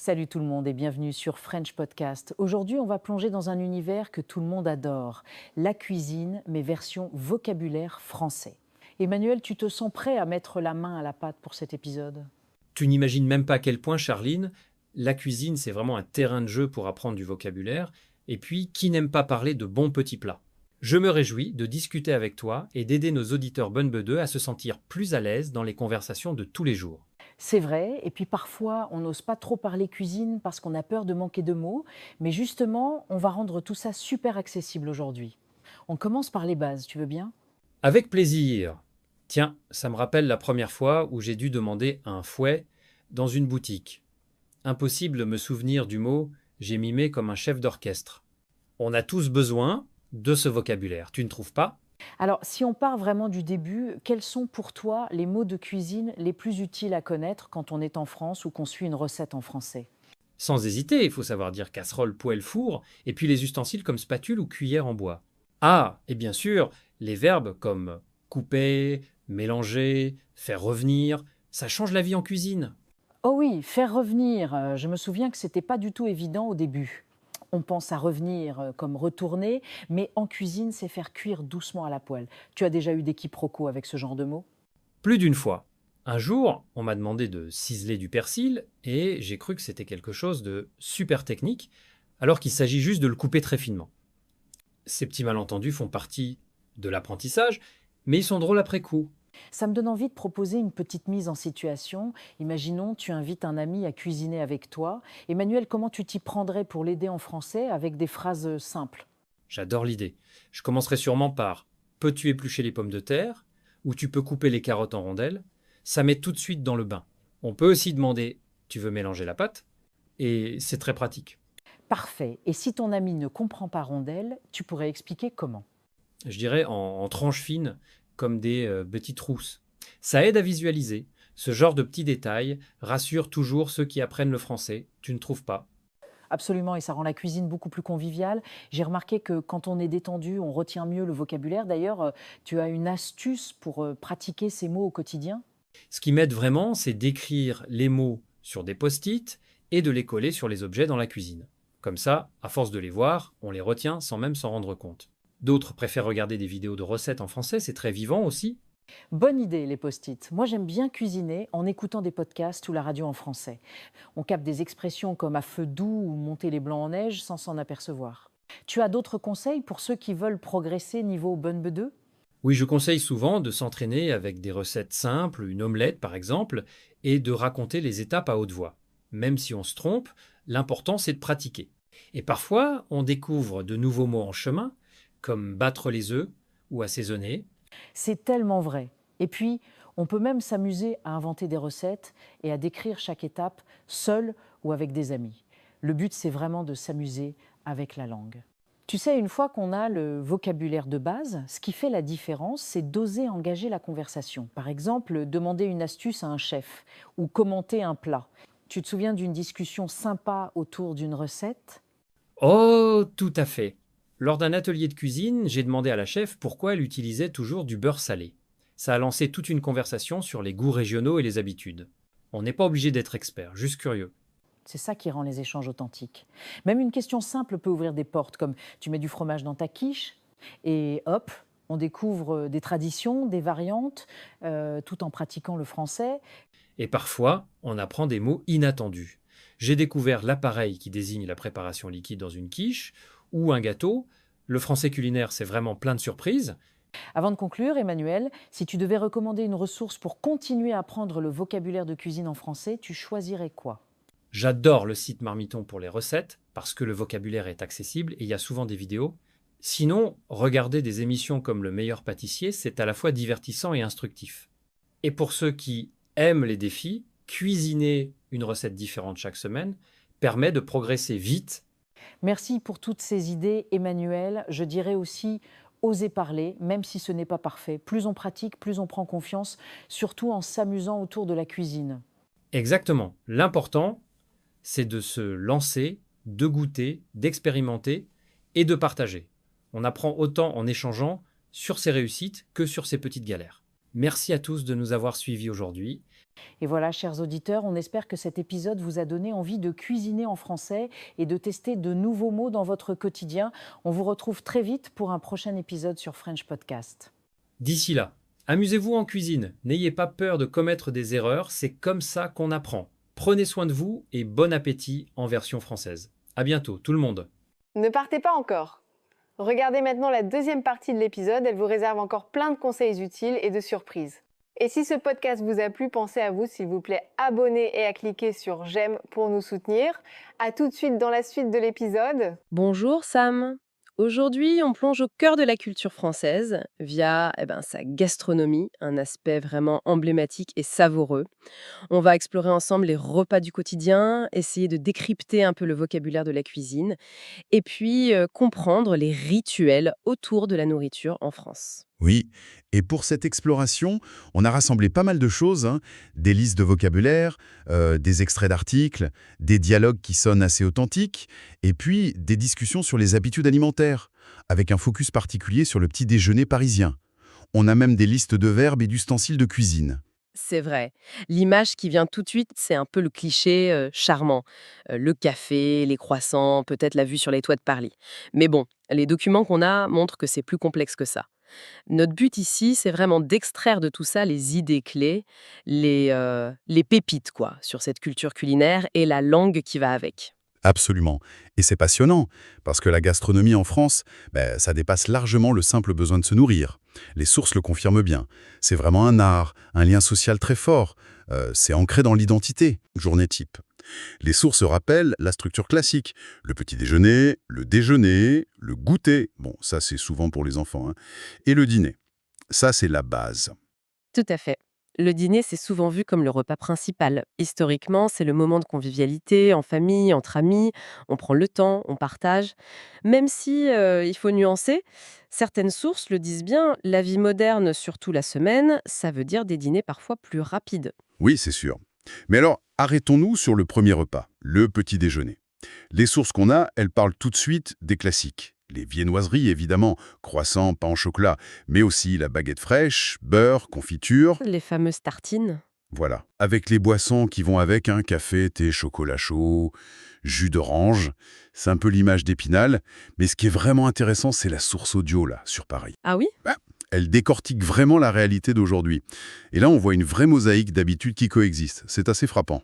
Salut tout le monde et bienvenue sur French Podcast. Aujourd'hui, on va plonger dans un univers que tout le monde adore, la cuisine, mais version vocabulaire français. Emmanuel, tu te sens prêt à mettre la main à la pâte pour cet épisode? Tu n'imagines même pas à quel point, Charline, la cuisine, c'est vraiment un terrain de jeu pour apprendre du vocabulaire. Et puis, qui n'aime pas parler de bons petits plats? Je me réjouis de discuter avec toi et d'aider nos auditeurs bonne bedeux à se sentir plus à l'aise dans les conversations de tous les jours. C'est vrai, et puis parfois, on n'ose pas trop parler cuisine parce qu'on a peur de manquer de mots, mais justement, on va rendre tout ça super accessible aujourd'hui. On commence par les bases, tu veux bien? Avec plaisir. Tiens, ça me rappelle la première fois où j'ai dû demander un fouet dans une boutique. Impossible de me souvenir du mot j'ai mimé comme un chef d'orchestre. On a tous besoin de ce vocabulaire, tu ne trouves pas? Alors, si on part vraiment du début, quels sont pour toi les mots de cuisine les plus utiles à connaître quand on est en France ou qu'on suit une recette en français? Sans hésiter, il faut savoir dire casserole, poêle, four, et puis les ustensiles comme spatule ou cuillère en bois. Ah, et bien sûr, les verbes comme couper, mélanger, faire revenir, ça change la vie en cuisine. Oh oui, faire revenir, je me souviens que c'était pas du tout évident au début. On pense à revenir comme retourner, mais en cuisine, c'est faire cuire doucement à la poêle. Tu as déjà eu des quiproquos avec ce genre de mots? Plus d'une fois. Un jour, on m'a demandé de ciseler du persil, et j'ai cru que c'était quelque chose de super technique, alors qu'il s'agit juste de le couper très finement. Ces petits malentendus font partie de l'apprentissage, mais ils sont drôles après coup. Ça me donne envie de proposer une petite mise en situation. Imaginons, tu invites un ami à cuisiner avec toi. Emmanuel, comment tu t'y prendrais pour l'aider en français avec des phrases simples? J'adore l'idée. Je commencerai sûrement par peux-tu éplucher les pommes de terre ou tu peux couper les carottes en rondelles. Ça met tout de suite dans le bain. On peut aussi demander tu veux mélanger la pâte et c'est très pratique. Parfait. Et si ton ami ne comprend pas rondelle, tu pourrais expliquer comment? Je dirais en tranches fines comme des petites rousses. Ça aide à visualiser. Ce genre de petits détails rassure toujours ceux qui apprennent le français. Tu ne trouves pas? Absolument, et ça rend la cuisine beaucoup plus conviviale. J'ai remarqué que quand on est détendu, on retient mieux le vocabulaire. D'ailleurs, tu as une astuce pour pratiquer ces mots au quotidien? Ce qui m'aide vraiment, c'est d'écrire les mots sur des post-it et de les coller sur les objets dans la cuisine. Comme ça, à force de les voir, on les retient sans même s'en rendre compte. D'autres préfèrent regarder des vidéos de recettes en français, c'est très vivant aussi. Bonne idée, les post-it. Moi, j'aime bien cuisiner en écoutant des podcasts ou la radio en français. On capte des expressions comme à feu doux ou monter les blancs en neige sans s'en apercevoir. Tu as d'autres conseils pour ceux qui veulent progresser niveau bonne bedeux? Oui, je conseille souvent de s'entraîner avec des recettes simples, une omelette par exemple, et de raconter les étapes à haute voix. Même si on se trompe, l'important c'est de pratiquer. Et parfois, on découvre de nouveaux mots en chemin, comme battre les œufs ou assaisonner. C'est tellement vrai. Et puis, on peut même s'amuser à inventer des recettes et à décrire chaque étape seul ou avec des amis. Le but, c'est vraiment de s'amuser avec la langue. Tu sais, une fois qu'on a le vocabulaire de base, ce qui fait la différence, c'est d'oser engager la conversation. Par exemple, demander une astuce à un chef ou commenter un plat. Tu te souviens d'une discussion sympa autour d'une recette? Oh, tout à fait. Lors d'un atelier de cuisine, j'ai demandé à la chef pourquoi elle utilisait toujours du beurre salé. Ça a lancé toute une conversation sur les goûts régionaux et les habitudes. On n'est pas obligé d'être expert, juste curieux. C'est ça qui rend les échanges authentiques. Même une question simple peut ouvrir des portes, comme tu mets du fromage dans ta quiche, et hop, on découvre des traditions, des variantes, tout en pratiquant le français. Et parfois, on apprend des mots inattendus. J'ai découvert l'appareil qui désigne la préparation liquide dans une quiche ou un gâteau. Le français culinaire, c'est vraiment plein de surprises. Avant de conclure, Emmanuel, si tu devais recommander une ressource pour continuer à apprendre le vocabulaire de cuisine en français, tu choisirais quoi? J'adore le site Marmiton pour les recettes parce que le vocabulaire est accessible et il y a souvent des vidéos. Sinon, regarder des émissions comme Le meilleur pâtissier, c'est à la fois divertissant et instructif. Et pour ceux qui aiment les défis, cuisiner une recette différente chaque semaine permet de progresser vite. Merci pour toutes ces idées, Emmanuel. Je dirais aussi oser parler, même si ce n'est pas parfait. Plus on pratique, plus on prend confiance, surtout en s'amusant autour de la cuisine. Exactement. L'important, c'est de se lancer, de goûter, d'expérimenter et de partager. On apprend autant en échangeant sur ses réussites que sur ses petites galères. Merci à tous de nous avoir suivis aujourd'hui. Et voilà, chers auditeurs, on espère que cet épisode vous a donné envie de cuisiner en français et de tester de nouveaux mots dans votre quotidien. On vous retrouve très vite pour un prochain épisode sur French Podcast. D'ici là, amusez-vous en cuisine, n'ayez pas peur de commettre des erreurs, c'est comme ça qu'on apprend. Prenez soin de vous et bon appétit en version française. À bientôt tout le monde. Ne partez pas encore. Regardez maintenant la deuxième partie de l'épisode, elle vous réserve encore plein de conseils utiles et de surprises. Et si ce podcast vous a plu, pensez à vous, s'il vous plaît, abonner et à cliquer sur j'aime pour nous soutenir. À tout de suite dans la suite de l'épisode. Bonjour Sam. Aujourd'hui, on plonge au cœur de la culture française via sa gastronomie, un aspect vraiment emblématique et savoureux. On va explorer ensemble les repas du quotidien, essayer de décrypter un peu le vocabulaire de la cuisine et puis comprendre les rituels autour de la nourriture en France. Oui, et pour cette exploration, on a rassemblé pas mal de choses, hein. Des listes de vocabulaire, des extraits d'articles, des dialogues qui sonnent assez authentiques, et puis des discussions sur les habitudes alimentaires, avec un focus particulier sur le petit déjeuner parisien. On a même des listes de verbes et d'ustensiles de cuisine. C'est vrai. L'image qui vient tout de suite, c'est un peu le cliché charmant. Le café, les croissants, peut-être la vue sur les toits de Paris. Mais bon, les documents qu'on a montrent que c'est plus complexe que ça. Notre but ici, c'est vraiment d'extraire de tout ça les idées clés, les pépites, quoi, sur cette culture culinaire et la langue qui va avec. Absolument. Et c'est passionnant, parce que la gastronomie en France, ça dépasse largement le simple besoin de se nourrir. Les sources le confirment bien. C'est vraiment un art, un lien social très fort. C'est ancré dans l'identité, journée type. Les sources rappellent la structure classique. Le petit déjeuner, le goûter, bon, ça c'est souvent pour les enfants, hein, et le dîner. Ça c'est la base. Tout à fait. Le dîner, c'est souvent vu comme le repas principal. Historiquement, c'est le moment de convivialité, en famille, entre amis. On prend le temps, on partage. Même si, il faut nuancer, certaines sources le disent bien, la vie moderne, surtout la semaine, ça veut dire des dîners parfois plus rapides. Oui, c'est sûr. Mais alors, arrêtons-nous sur le premier repas, le petit déjeuner. Les sources qu'on a, elles parlent tout de suite des classiques. Les viennoiseries, évidemment, croissants, pain au chocolat, mais aussi la baguette fraîche, beurre, confiture, Les fameuses tartines. voilà. Avec les boissons qui vont avec, hein, café, thé, chocolat chaud, jus d'orange. C'est un peu l'image d'Épinal. Mais ce qui est vraiment intéressant, c'est la source audio, là, sur Paris. Ah oui? Elle décortique vraiment la réalité d'aujourd'hui. Et là, on voit une vraie mosaïque d'habitudes qui coexistent. C'est assez frappant.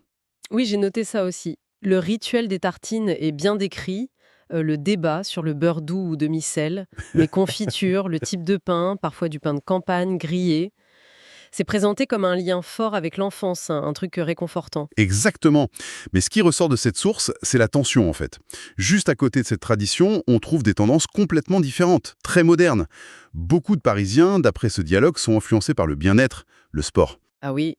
Oui, j'ai noté ça aussi. Le rituel des tartines est bien décrit. Le débat sur le beurre doux ou demi-sel, les confitures, le type de pain, parfois du pain de campagne, grillé. C'est présenté comme un lien fort avec l'enfance, hein, un truc réconfortant. Exactement. Mais ce qui ressort de cette source, c'est la tension, en fait. Juste à côté de cette tradition, on trouve des tendances complètement différentes, très modernes. Beaucoup de Parisiens, d'après ce dialogue, sont influencés par le bien-être, le sport. Ah oui.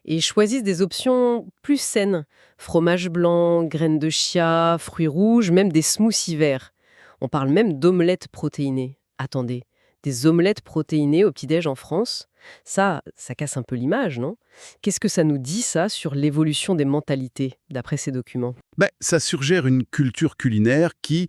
Et ils choisissent des options plus saines. Fromage blanc, graines de chia, fruits rouges, même des smoothies verts. On parle même d'omelettes protéinées. Attendez, des omelettes protéinées au petit-déj en France? Ça casse un peu l'image, non? Qu'est-ce que ça nous dit, ça, sur l'évolution des mentalités, d'après ces documents? Ça suggère une culture culinaire qui,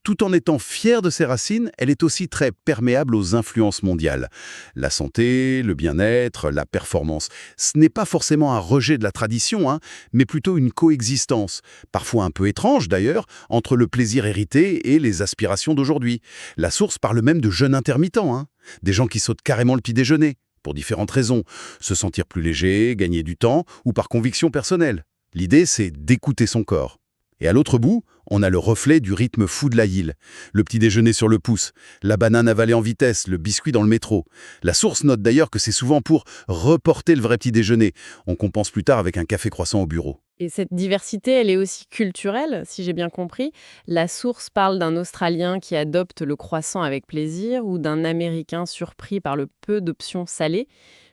tout en étant fière de ses racines, elle est aussi très perméable aux influences mondiales. La santé, le bien-être, la performance. Ce n'est pas forcément un rejet de la tradition, hein, mais plutôt une coexistence, parfois un peu étrange d'ailleurs, entre le plaisir hérité et les aspirations d'aujourd'hui. La source parle même de jeûne intermittent, hein, des gens qui sautent carrément le petit déjeuner, pour différentes raisons. Se sentir plus léger, gagner du temps, ou par conviction personnelle. L'idée, c'est d'écouter son corps. Et à l'autre bout, on a le reflet du rythme fou de la île. Le petit déjeuner sur le pouce, la banane avalée en vitesse, le biscuit dans le métro. La source note d'ailleurs que c'est souvent pour reporter le vrai petit déjeuner. On compense plus tard avec un café croissant au bureau. Et cette diversité, elle est aussi culturelle, si j'ai bien compris. La source parle d'un Australien qui adopte le croissant avec plaisir ou d'un Américain surpris par le peu d'options salées.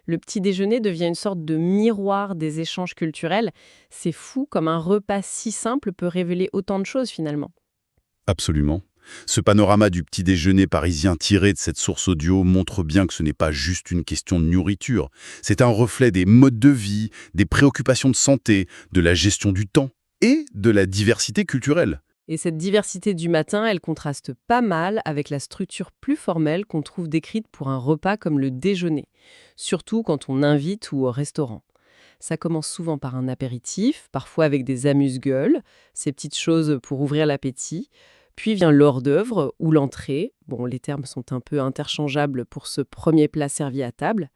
Le petit déjeuner devient une sorte de miroir des échanges culturels. C'est fou comme un repas si simple peut révéler autant de choses finalement. Absolument. Ce panorama du petit déjeuner parisien tiré de cette source audio montre bien que ce n'est pas juste une question de nourriture. C'est un reflet des modes de vie, des préoccupations de santé, de la gestion du temps et de la diversité culturelle. Et cette diversité du matin, elle contraste pas mal avec la structure plus formelle qu'on trouve décrite pour un repas comme le déjeuner, surtout quand on invite ou au restaurant. Ça commence souvent par un apéritif, parfois avec des amuse-gueules, ces petites choses pour ouvrir l'appétit. Puis vient l'hors d'œuvre ou l'entrée. Bon, les termes sont un peu interchangeables pour ce premier plat servi à table.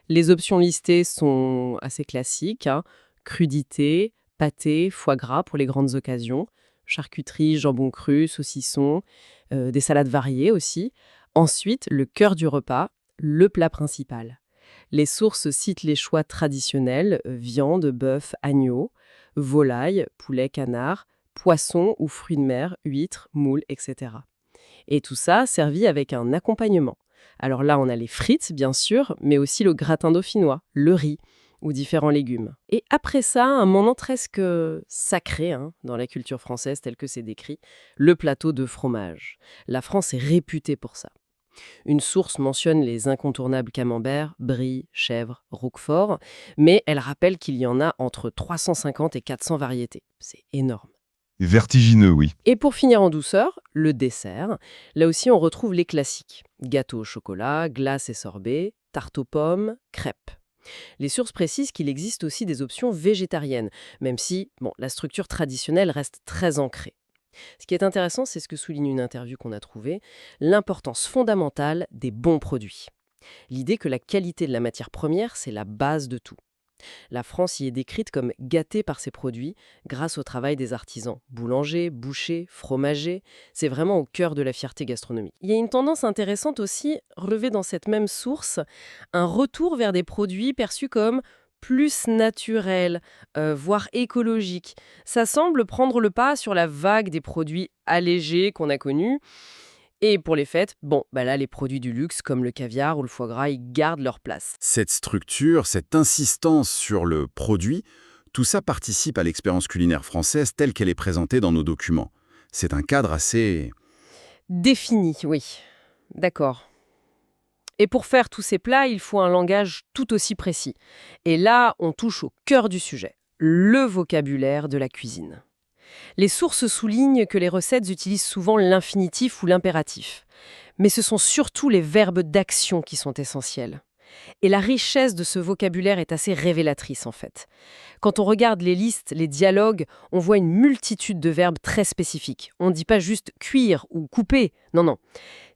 Les options listées sont assez classiques, hein. Crudité, pâté, foie gras pour les grandes occasions, charcuterie, jambon cru, saucisson, des salades variées aussi. Ensuite, le cœur du repas, le plat principal. Les sources citent les choix traditionnels, viande, bœuf, agneau, volaille, poulet, canard, poisson ou fruits de mer, huîtres, moules, etc. Et tout ça servi avec un accompagnement. Alors là, on a les frites, bien sûr, mais aussi le gratin dauphinois, le riz ou différents légumes. Et après ça, un moment presque sacré dans la culture française telle que c'est décrit, le plateau de fromage. La France est réputée pour ça. Une source mentionne les incontournables camembert, brie, chèvre, roquefort, mais elle rappelle qu'il y en a entre 350 et 400 variétés. C'est énorme. Vertigineux, oui. Et pour finir en douceur, le dessert. Là aussi, on retrouve les classiques. Gâteau au chocolat, glace et sorbet, tarte aux pommes, crêpes. Les sources précisent qu'il existe aussi des options végétariennes, même si la structure traditionnelle reste très ancrée. Ce qui est intéressant, c'est ce que souligne une interview qu'on a trouvée, l'importance fondamentale des bons produits. L'idée que la qualité de la matière première, c'est la base de tout. La France y est décrite comme gâtée par ses produits grâce au travail des artisans. Boulangers, bouchers, fromagers, c'est vraiment au cœur de la fierté gastronomique. Il y a une tendance intéressante aussi, relevée dans cette même source, un retour vers des produits perçus comme plus naturels, voire écologiques. Ça semble prendre le pas sur la vague des produits allégés qu'on a connus. Et pour les fêtes, là, les produits du luxe comme le caviar ou le foie gras, ils gardent leur place. Cette structure, cette insistance sur le produit, tout ça participe à l'expérience culinaire française telle qu'elle est présentée dans nos documents. C'est un cadre assez... Défini, oui. D'accord. Et pour faire tous ces plats, il faut un langage tout aussi précis. Et là, on touche au cœur du sujet, le vocabulaire de la cuisine. Les sources soulignent que les recettes utilisent souvent l'infinitif ou l'impératif. Mais ce sont surtout les verbes d'action qui sont essentiels. Et la richesse de ce vocabulaire est assez révélatrice en fait. Quand on regarde les listes, les dialogues, on voit une multitude de verbes très spécifiques. On ne dit pas juste cuire ou couper, non.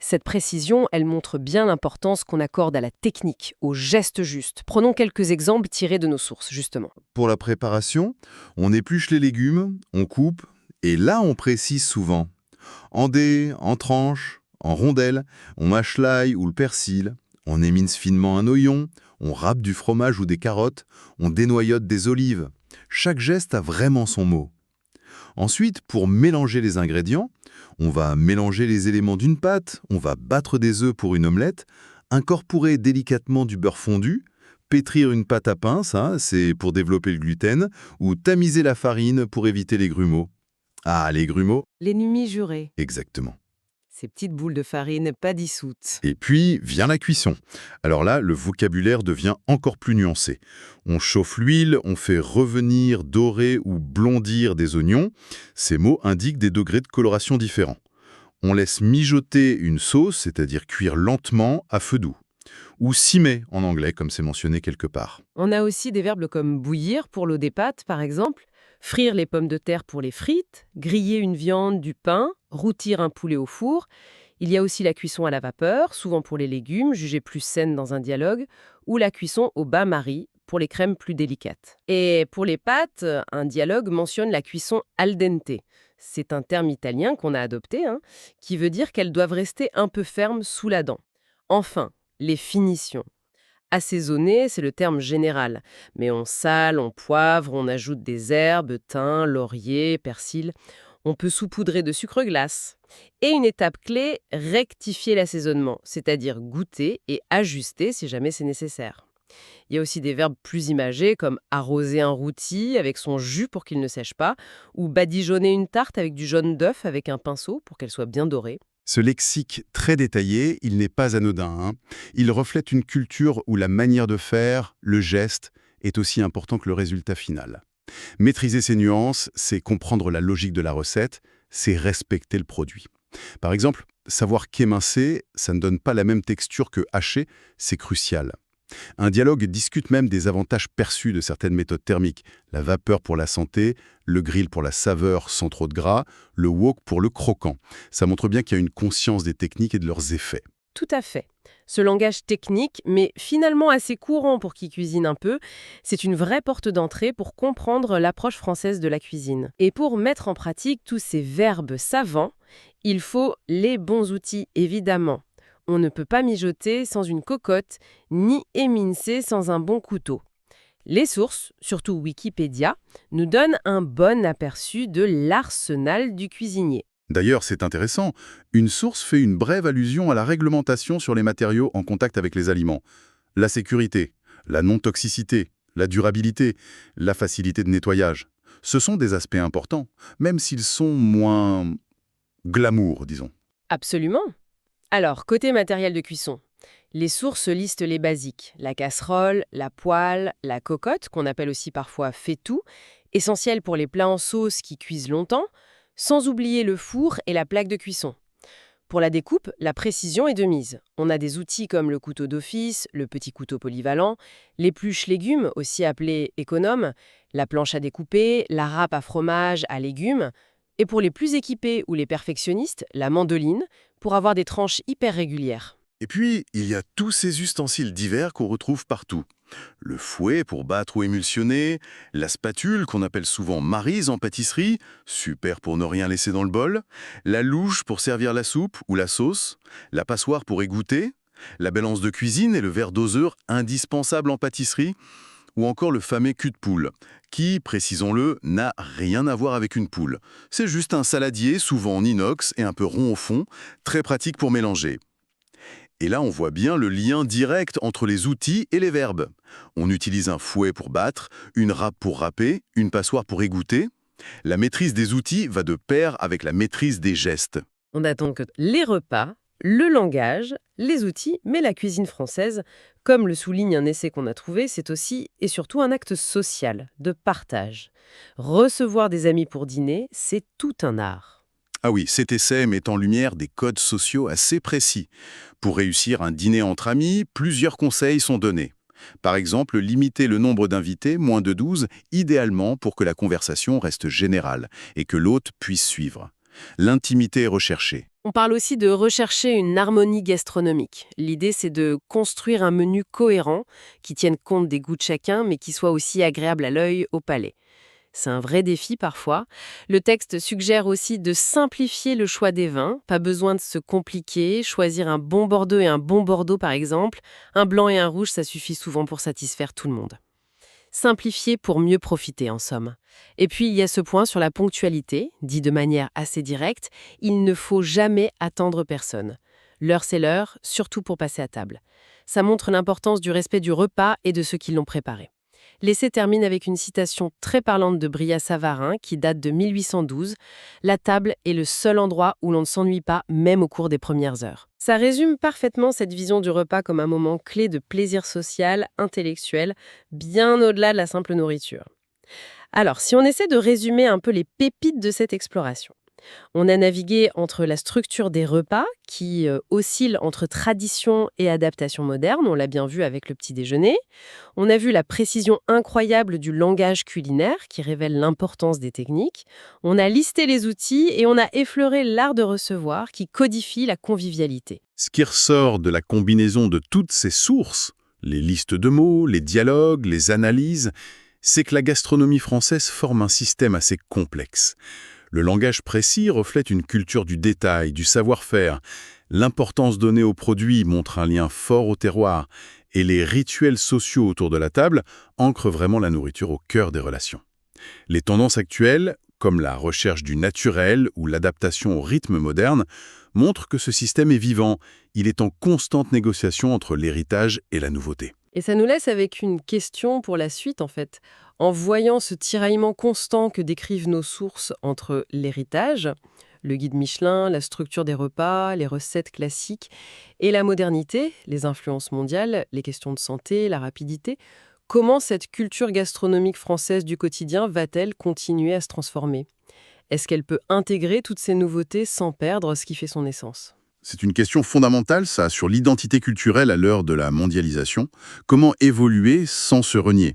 Cette précision, elle montre bien l'importance qu'on accorde à la technique, au geste juste. Prenons quelques exemples tirés de nos sources, justement. Pour la préparation, on épluche les légumes, on coupe, et là on précise souvent. En dés, en tranches, en rondelles, on mâche l'ail ou le persil, on émince finement un oignon, on râpe du fromage ou des carottes, on dénoyote des olives. Chaque geste a vraiment son mot. Ensuite, pour mélanger les ingrédients, on va mélanger les éléments d'une pâte, on va battre des œufs pour une omelette, incorporer délicatement du beurre fondu, pétrir une pâte à pain, ça, c'est pour développer le gluten, ou tamiser la farine pour éviter les grumeaux. Ah, les grumeaux? L'ennemi juré. Exactement. Ces petites boules de farine pas dissoutes. Et puis vient la cuisson. Alors là, le vocabulaire devient encore plus nuancé. On chauffe l'huile, on fait revenir, dorer ou blondir des oignons. Ces mots indiquent des degrés de coloration différents. On laisse mijoter une sauce, c'est-à-dire cuire lentement à feu doux. Ou simer en anglais, comme c'est mentionné quelque part. On a aussi des verbes comme bouillir pour l'eau des pâtes, par exemple, frire les pommes de terre pour les frites, griller une viande, du pain, rôtir un poulet au four. Il y a aussi la cuisson à la vapeur, souvent pour les légumes, jugés plus saines dans un dialogue, ou la cuisson au bain-marie pour les crèmes plus délicates. Et pour les pâtes, un dialogue mentionne la cuisson al dente. C'est un terme italien qu'on a adopté, qui veut dire qu'elles doivent rester un peu fermes sous la dent. Enfin, les finitions. Assaisonner, c'est le terme général. Mais on sale, on poivre, on ajoute des herbes, thym, laurier, persil. On peut saupoudrer de sucre glace. Et une étape clé, rectifier l'assaisonnement, c'est-à-dire goûter et ajuster si jamais c'est nécessaire. Il y a aussi des verbes plus imagés comme arroser un rôti avec son jus pour qu'il ne sèche pas, ou badigeonner une tarte avec du jaune d'œuf avec un pinceau pour qu'elle soit bien dorée. Ce lexique très détaillé, il n'est pas anodin. Il reflète une culture où la manière de faire, le geste, est aussi important que le résultat final. Maîtriser ces nuances, c'est comprendre la logique de la recette, c'est respecter le produit. Par exemple, savoir qu'émincer, ça ne donne pas la même texture que hacher, c'est crucial. Un dialogue discute même des avantages perçus de certaines méthodes thermiques. La vapeur pour la santé, le grill pour la saveur sans trop de gras, le wok pour le croquant. Ça montre bien qu'il y a une conscience des techniques et de leurs effets. Tout à fait. Ce langage technique, mais finalement assez courant pour qui cuisine un peu, c'est une vraie porte d'entrée pour comprendre l'approche française de la cuisine. Et pour mettre en pratique tous ces verbes savants, il faut les bons outils, évidemment. On ne peut pas mijoter sans une cocotte, ni émincer sans un bon couteau. Les sources, surtout Wikipédia, nous donnent un bon aperçu de l'arsenal du cuisinier. D'ailleurs, c'est intéressant, une source fait une brève allusion à la réglementation sur les matériaux en contact avec les aliments. La sécurité, la non-toxicité, la durabilité, la facilité de nettoyage. Ce sont des aspects importants, même s'ils sont moins glamour, disons. Absolument. Alors, côté matériel de cuisson, les sources listent les basiques. La casserole, la poêle, la cocotte, qu'on appelle aussi parfois faitout, essentielle pour les plats en sauce qui cuisent longtemps, sans oublier le four et la plaque de cuisson. Pour la découpe, la précision est de mise. On a des outils comme le couteau d'office, le petit couteau polyvalent, l'épluche légumes, aussi appelée économe, la planche à découper, la râpe à fromage, à légumes, et pour les plus équipés ou les perfectionnistes, la mandoline, pour avoir des tranches hyper régulières. Et puis, il y a tous ces ustensiles divers qu'on retrouve partout. Le fouet pour battre ou émulsionner, la spatule qu'on appelle souvent maryse en pâtisserie, super pour ne rien laisser dans le bol, la louche pour servir la soupe ou la sauce, la passoire pour égoutter, la balance de cuisine et le verre doseur indispensable en pâtisserie, ou encore le fameux cul de poule, qui, précisons-le, n'a rien à voir avec une poule. C'est juste un saladier, souvent en inox et un peu rond au fond, très pratique pour mélanger. Et là, on voit bien le lien direct entre les outils et les verbes. On utilise un fouet pour battre, une râpe pour râper, une passoire pour égoutter. La maîtrise des outils va de pair avec la maîtrise des gestes. On a donc les repas, le langage, les outils, mais la cuisine française, comme le souligne un essai qu'on a trouvé, c'est aussi et surtout un acte social, de partage. Recevoir des amis pour dîner, c'est tout un art. Ah oui, cet essai met en lumière des codes sociaux assez précis. Pour réussir un dîner entre amis, plusieurs conseils sont donnés. Par exemple, limiter le nombre d'invités, moins de 12, idéalement pour que la conversation reste générale et que l'hôte puisse suivre. L'intimité est recherchée. On parle aussi de rechercher une harmonie gastronomique. L'idée, c'est de construire un menu cohérent qui tienne compte des goûts de chacun, mais qui soit aussi agréable à l'œil, au palais. C'est un vrai défi parfois. Le texte suggère aussi de simplifier le choix des vins. Pas besoin de se compliquer. Choisir un bon Bordeaux et un bon Bordeaux, par exemple. Un blanc et un rouge, ça suffit souvent pour satisfaire tout le monde. Simplifier pour mieux profiter, en somme. Et puis, il y a ce point sur la ponctualité, dit de manière assez directe. Il ne faut jamais attendre personne. L'heure, c'est l'heure, surtout pour passer à table. Ça montre l'importance du respect du repas et de ceux qui l'ont préparé. L'essai termine avec une citation très parlante de Brillat-Savarin qui date de 1812. « La table est le seul endroit où l'on ne s'ennuie pas, même au cours des premières heures. » Ça résume parfaitement cette vision du repas comme un moment clé de plaisir social, intellectuel, bien au-delà de la simple nourriture. Alors, si on essaie de résumer un peu les pépites de cette exploration, on a navigué entre la structure des repas, qui oscille entre tradition et adaptation moderne, on l'a bien vu avec le petit déjeuner. On a vu la précision incroyable du langage culinaire, qui révèle l'importance des techniques. On a listé les outils et on a effleuré l'art de recevoir, qui codifie la convivialité. Ce qui ressort de la combinaison de toutes ces sources, les listes de mots, les dialogues, les analyses, c'est que la gastronomie française forme un système assez complexe. Le langage précis reflète une culture du détail, du savoir-faire. L'importance donnée aux produits montre un lien fort au terroir. Et les rituels sociaux autour de la table ancrent vraiment la nourriture au cœur des relations. Les tendances actuelles, comme la recherche du naturel ou l'adaptation au rythme moderne, montrent que ce système est vivant. Il est en constante négociation entre l'héritage et la nouveauté. Et ça nous laisse avec une question pour la suite, en fait. En voyant ce tiraillement constant que décrivent nos sources entre l'héritage, le guide Michelin, la structure des repas, les recettes classiques, et la modernité, les influences mondiales, les questions de santé, la rapidité, comment cette culture gastronomique française du quotidien va-t-elle continuer à se transformer ? Est-ce qu'elle peut intégrer toutes ces nouveautés sans perdre ce qui fait son essence ? C'est une question fondamentale, ça, sur l'identité culturelle à l'heure de la mondialisation. Comment évoluer sans se renier?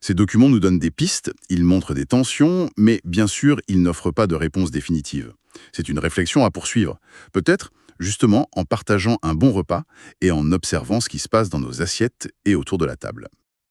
Ces documents nous donnent des pistes, ils montrent des tensions, mais bien sûr, ils n'offrent pas de réponse définitive. C'est une réflexion à poursuivre. Peut-être, justement, en partageant un bon repas et en observant ce qui se passe dans nos assiettes et autour de la table.